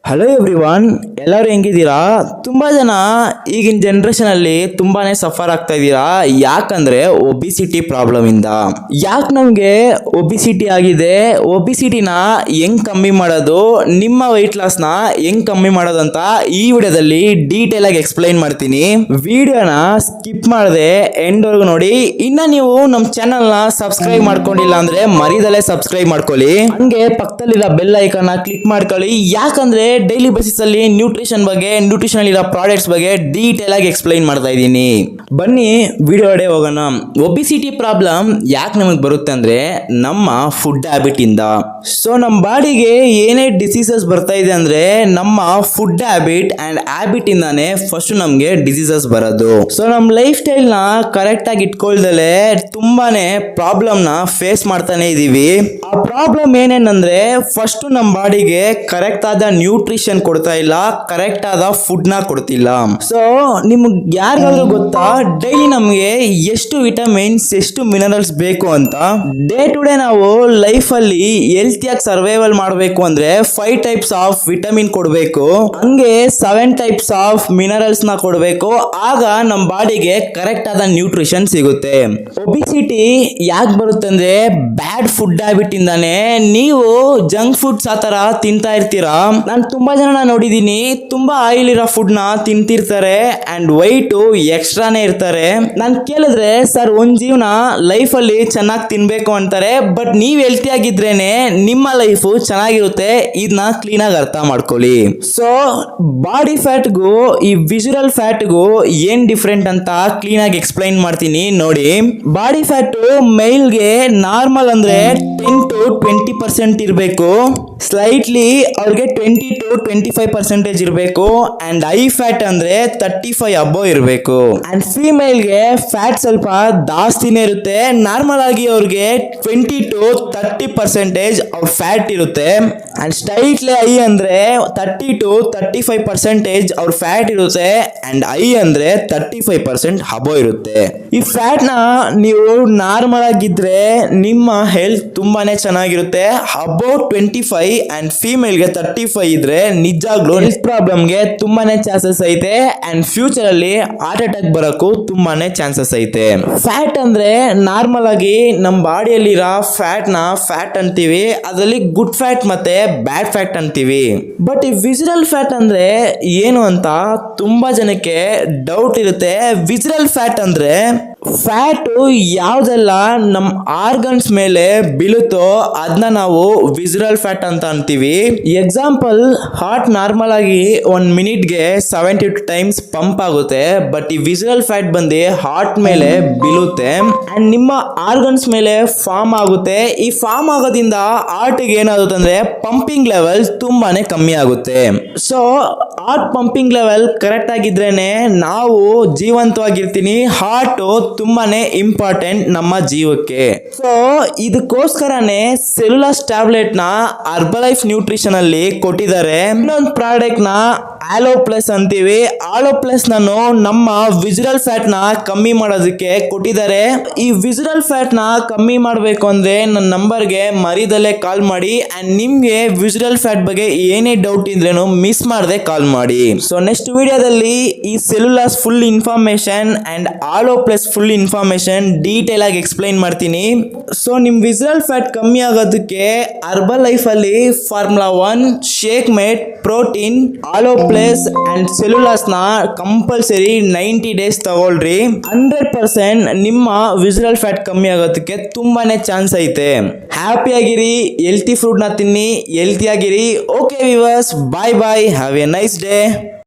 Hello everyone, ಎಲ್ಲರೂ ಹೆಂಗಿದ್ದೀರಾ? ತುಂಬ ಜನ ಈಗಿನ ಜನ್ರೇಷನಲ್ಲಿ ತುಂಬಾ ಸಫರ್ ಆಗ್ತಾ ಇದ್ದೀರಾ. ಯಾಕಂದರೆ ಒಬಿಸಿಟಿ ಪ್ರಾಬ್ಲಮಿಂದ. ಯಾಕೆ ನಮಗೆ ಒಬಿಸಿಟಿ ಆಗಿದೆ, ಒಬಿಸಿಟಿನ ಹೆಂಗೆ ಕಮ್ಮಿ ಮಾಡೋದು, ನಿಮ್ಮ ವೆಯ್ಟ್ ಲಾಸ್ನ ಹೆಂಗೆ ಕಮ್ಮಿ ಮಾಡೋದು ಅಂತ ಈ ವಿಡಿಯೋದಲ್ಲಿ ಡೀಟೇಲ್ ಆಗಿ ಎಕ್ಸ್ಪ್ಲೈನ್ ಮಾಡ್ತೀನಿ. ವಿಡಿಯೋನ ಸ್ಕಿಪ್ ಮಾಡದೆ ಎಂಡ್ವರೆಗೂ ನೋಡಿ. ಇನ್ನು ನೀವು ನಮ್ಮ ಚಾನಲ್ನ ಸಬ್ಸ್ಕ್ರೈಬ್ ಮಾಡ್ಕೊಂಡಿಲ್ಲ ಅಂದರೆ ಮರಿದಲ್ಲೇ ಸಬ್ಸ್ಕ್ರೈಬ್ ಮಾಡ್ಕೊಳ್ಳಿ. ಹಂಗೆ ಪಕ್ಕದಲ್ಲಿರೋ ಬೆಲ್ ಐಕಾನ್ನ ಕ್ಲಿಕ್ ಮಾಡ್ಕೊಳ್ಳಿ. ಯಾಕಂದರೆ ಡೈಲಿ ಬೇಸಿಸ್ ಅಲ್ಲಿ ನ್ಯೂಟ್ರಿಷನ್ ಇರೋ ಪ್ರಾಡಕ್ಟ್ಸ್ ಬಗ್ಗೆ ಡೀಟೇಲ್ ಆಗಿ ಎಕ್ಸ್ಪ್ಲೈನ್ ಮಾಡ್ತಾ ಇದ್ದೀನಿ. ಬನ್ನಿ ವಿಡಿಯೋ ಒಳಗೆ ಹೋಗೋಣ. ಒಬಿಸಿಟಿ ಪ್ರಾಬ್ಲಮ್ ಯಾಕೆ ನಮಗೆ ಬರುತ್ತೆ ಅಂದ್ರೆ ನಮ್ಮ ಫುಡ್ ಹ್ಯಾಬಿಟ್ ಇಂದ. ಸೊ ನಮ್ಮ ಬಾಡಿಗೆ ಏನೇ ಡಿಸೀಸಸ್ ಬರ್ತಾ ಇದೆ ಅಂದ್ರೆ ನಮ್ಮ ಫುಡ್ ಹ್ಯಾಬಿಟ್ ಅಂಡ್ ಹ್ಯಾಬಿಟ್ ಇಂದಾನೆ ಫಸ್ಟ್ ನಮ್ಗೆ ಡಿಸೀಸಸ್ ಬರೋದು. ಸೊ ನಮ್ಮ ಲೈಫ್ ಸ್ಟೈಲ್ ನ ಕರೆಕ್ಟ್ ಆಗಿ ಇಟ್ಕೊಳ್ದಲೆ ತುಂಬಾನೇ ಪ್ರಾಬ್ಲಮ್ ನ ಫೇಸ್ ಮಾಡ್ತಾನೆ ಇದೀವಿ. ಆ ಪ್ರಾಬ್ಲಮ್ ಏನೇನಂದ್ರೆ ಫಸ್ಟ್ ನಮ್ಮ ಬಾಡಿಗೆ ಕರೆಕ್ಟ್ ಆದ ನ್ಯೂಟ್ರಿಷನ್ ಕೊಡ್ತಾ ಇಲ್ಲ, ಕರೆಕ್ಟ್ ಆದ ಫುಡ್ ನ ಕೊಡ್ತಿಲ್ಲ. ಸೊ ನಿಮ್ಗೆ ಯಾರಿಗಾದ್ರೂ ಗೊತ್ತಾ ಡೈಲಿ ನಮ್ಗೆ ಎಷ್ಟು ವಿಟಮಿನ್ಸ್ ಎಷ್ಟು ಮಿನರಲ್ಸ್ ಬೇಕು ಅಂತ? ಡೇ ಟು ಡೇ ನಾವು ಲೈಫ್ ಅಲ್ಲಿ ಹೆಲ್ತಿಯಾಗಿ ಸರ್ವೈವಲ್ ಮಾಡಬೇಕು ಅಂದ್ರೆ 5 ಟೈಪ್ಸ್ ಆಫ್ ವಿಟಮಿನ್ ಕೊಡಬೇಕು, ಹಂಗೆ 7 ಟೈಪ್ಸ್ ಆಫ್ ಮಿನರಲ್ಸ್ ನ ಕೊಡಬೇಕು. ಆಗ ನಮ್ಮ ಬಾಡಿಗೆ ಕರೆಕ್ಟ್ ಆದ ನ್ಯೂಟ್ರಿಷನ್ ಸಿಗುತ್ತೆ. ಒಬಿಸಿಟಿ ಯಾಕೆ ಬರುತ್ತೆ ಅಂದ್ರೆ ಬ್ಯಾಡ್ ಫುಡ್ ಹ್ಯಾಬಿಟ್ ಇಂದಾನೆ. ನೀವು ಜಂಕ್ ಫುಡ್ಸ್ ಆ ತರ ತಿಂತಾ ಇರ್ತೀರಾ. ನಾನು ತುಂಬಾ ಜನ ನೋಡಿದೀನಿ, ತುಂಬಾ ಆಯಿಲ್ ಇರೋ ಫುಡ್ ನ ತಿಂತಿರ್ತಾರೆ ಅಂಡ್ ವೈಟ್ ಎಕ್ಸ್ಟ್ರಾನೇ ಇರ್ತಾರೆ. ನಾನು ಕೇಳಿದ್ರೆ ಸರ್ ಒಂದ್ ಜೀವನ ಲೈಫ್ ಅಲ್ಲಿ ಚೆನ್ನಾಗಿ ತಿನ್ಬೇಕು ಅಂತಾರೆ, ಬಟ್ ನೀವ್ ಹೆಲ್ತಿ ಆಗಿದ್ರೇನೆ ನಿಮ್ಮ ಲೈಫ್ ಚೆನ್ನಾಗಿರುತ್ತೆ. ಇದನ್ನ ಕ್ಲೀನ್ ಆಗಿ ಅರ್ಥ ಮಾಡ್ಕೊಳ್ಳಿ. ಸೊ ಬಾಡಿ ಫ್ಯಾಟ್ಗೂ ಈ ವಿಜುವಲ್ ಫ್ಯಾಟ್ಗೂ ಏನ್ ಡಿಫ್ರೆಂಟ್ ಅಂತ ಕ್ಲೀನ್ ಆಗಿ ಎಕ್ಸ್ಪ್ಲೈನ್ ಮಾಡ್ತೀನಿ ನೋಡಿ. ಬಾಡಿ ಫ್ಯಾಟ್ ಮೇಲ್ಗೆ ನಾರ್ಮಲ್ ಅಂದ್ರೆ 10 to 20% ಇರಬೇಕು, ಸ್ಲೈಟ್ಲಿ ಅವ್ರಿಗೆ 20 to 25% ಇರಬೇಕು. ಅಂಡ್ ಐ ಫ್ಯಾಟ್ ಅಂದ್ರೆ 35 ಅಬೋ ಇರಬೇಕು. ಅಂಡ್ ಫಿಮೇಲ್ಗೆ ಫ್ಯಾಟ್ ಸ್ವಲ್ಪ ಜಾಸ್ತಿನೇ ಇರುತ್ತೆ. ನಾರ್ಮಲ್ ಆಗಿ ಅವ್ರಿಗೆ 20 to 30% ಅವ್ರ ಫ್ಯಾಟ್ ಇರುತ್ತೆ. ಅಂಡ್ ಸ್ಲೈಟ್ಲಿ ಐ ಅಂದ್ರೆ 30 to 35% ಅವ್ರ ಫ್ಯಾಟ್ ಇರುತ್ತೆ. ಅಂಡ್ ಐ ಅಂದ್ರೆ 35% ಅಬೋ ಇರುತ್ತೆ. ಈ ಫ್ಯಾಟ್ ನ ನೀವು ನಾರ್ಮಲ್ ಆಗಿದ್ರೆ ನಿಮ್ಮ ಹೆಲ್ತ್ ತುಂಬಾನೇ ಚೆನ್ನಾಗಿರುತ್ತೆ. ಅಬೋ 25 ಅಂಡ್ ಫಿಮೇಲ್ಗೆ 35 ಇದ್ರೆ ನಿಜಾಗ್ಲೂ ಹೆಲ್ತ್ ಪ್ರಾಬ್ಲಮ್ಗೆ ತುಂಬಾನೇ ಚಾನ್ಸಸ್ ಐತೆ. ಅಂಡ್ ಫ್ಯೂಚರ್ ಅಲ್ಲಿ ಹಾರ್ಟ್ ಅಟ್ಯಾಕ್ ಬರೋಕ್ಕೂ ತುಂಬಾನೇ ಚಾನ್ಸಸ್ ಐತೆ. ಫ್ಯಾಟ್ ಅಂದ್ರೆ ನಾರ್ಮಲ್ ಆಗಿ ನಮ್ಮ ಬಾಡಿಯಲ್ಲಿರೋ ಫ್ಯಾಟ್ ನ ಫ್ಯಾಟ್ ಅಂತೀವಿ. ಅದರಲ್ಲಿ ಗುಡ್ ಫ್ಯಾಟ್ ಮತ್ತೆ ಬ್ಯಾಡ್ ಫ್ಯಾಟ್ ಅಂತೀವಿ. ಬಟ್ ಈ ವಿಜರಲ್ ಫ್ಯಾಟ್ ಅಂದ್ರೆ ಏನು ಅಂತ ತುಂಬಾ ಜನಕ್ಕೆ ಡೌಟ್ ಇರುತ್ತೆ. ವಿಜರಲ್ ಫ್ಯಾಟ್ ಅಂದ್ರೆ ಫ್ಯಾಟ್ ಯಾವ್ದೆಲ್ಲ ನಮ್ಮ ಆರ್ಗನ್ಸ್ ಮೇಲೆ ಬೀಳುತ್ತೋ ಅದನ್ನ ನಾವು ವಿಜರಲ್ ಫ್ಯಾಟ್ ಅಂತ ಅಂತೀವಿ. ಎಕ್ಸಾಂಪಲ್, ಹಾರ್ಟ್ ನಾರ್ಮಲ್ ಆಗಿ 1 ಮಿನಿಟ್ಗೆ 72 ಟೈಮ್ಸ್ ಪಂಪ್ ಆಗುತ್ತೆ. ಬಟ್ ಈ ವಿಜರಲ್ ಫ್ಯಾಟ್ ಬಂದು ಹಾರ್ಟ್ ಮೇಲೆ ಬೀಳುತ್ತೆ ಅಂಡ್ ನಿಮ್ಮ ಆರ್ಗನ್ಸ್ ಮೇಲೆ ಫಾರ್ಮ್ ಆಗುತ್ತೆ. ಈ ಫಾರ್ಮ್ ಆಗೋದ್ರಿಂದ ಹಾರ್ಟ್ಗೆ ಏನಾಗುತ್ತೆ ಅಂದ್ರೆ ಪಂಪಿಂಗ್ ಲೆವೆಲ್ ತುಂಬಾನೇ ಕಮ್ಮಿ ಆಗುತ್ತೆ. So heart pumping level correct ಆಗಿದ್ರೇನೆ ನಾವು ಜೀವಂತವಾಗಿರ್ತೀನಿ. ಹಾರ್ಟ್ ತುಂಬಾನೇ ಇಂಪಾರ್ಟೆಂಟ್ ನಮ್ಮ ಜೀವಕ್ಕೆ. ಸೊ ಇದಕ್ಕೋಸ್ಕರನೇ ಸೆಲ್ಯುಲಾಸ್ ಟ್ಯಾಬ್ಲೆಟ್ ನ ಹರ್ಬಲೈಫ್ ನ್ಯೂಟ್ರಿಷನ್ ಅಲ್ಲಿ ಕೊಟ್ಟಿದ್ದಾರೆ. ಇನ್ನೊಂದು ಪ್ರಾಡಕ್ಟ್ ನ ಆಲೋ ಪ್ಲಸ್ ಅಂತೀವಿ. ಆಲೋ ಪ್ಲಸ್ ನಾನು ನಮ್ಮ ವಿಜರಲ್ ಫ್ಯಾಟ್ ನ ಕಮ್ಮಿ ಮಾಡೋದಕ್ಕೆ ಕೊಟ್ಟಿದ್ದಾರೆ. ಈ ವಿಜರಲ್ ಫ್ಯಾಟ್ ನ ಕಮ್ಮಿ ಮಾಡಬೇಕು ಅಂದ್ರೆ ನನ್ನ ನಂಬರ್ಗೆ ಮರಿದಲ್ಲೇ ಕಾಲ್ ಮಾಡಿ. ಅಂಡ್ ನಿಮ್ಗೆ ವಿಜರಲ್ ಫ್ಯಾಟ್ ಬಗ್ಗೆ ಏನೇ ಡೌಟ್ ಇದ್ರೇನು ಮಿಸ್ ಮಾಡದೆ ಕಾಲ್ ಮಾಡಿ. ಸೊ ನೆಕ್ಸ್ಟ್ ವಿಡಿಯೋದಲ್ಲಿ ಈ Cell U Loss full information and aloe plus full information detail ಆಗಿ ಎಕ್ಸ್ಪ್ಲೈನ್ ಮಾಡ್ತೀನಿ. ಸೊ ನಿಮ್ ವಿಜರಲ್ ಫ್ಯಾಟ್ ಕಮ್ಮಿ ಆಗೋದಕ್ಕೆ ಹರ್ಬಲ್ ಲೈಫ್ ಅಲ್ಲಿ formula 1, shake mate, protein, aloe plus and Cell U Loss ನ ಕಂಪಲ್ಸರಿ 90 ಡೇಸ್ ತಗೊಳ್ರಿ. 100% ನಿಮ್ಮ ವಿಜರಲ್ ಫ್ಯಾಟ್ ಕಮ್ಮಿ ಆಗೋದಕ್ಕೆ ತುಂಬಾನೇ ಚಾನ್ಸ್ ಐತೆ. ಹ್ಯಾಪಿ ಆಗಿರಿ, ಹೆಲ್ತಿ ಫುಡ್ ನ ತಿನ್ನಿ, ಹೆಲ್ತಿ ಆಗಿರಿ. Okay viewers, bye bye, have a nice day.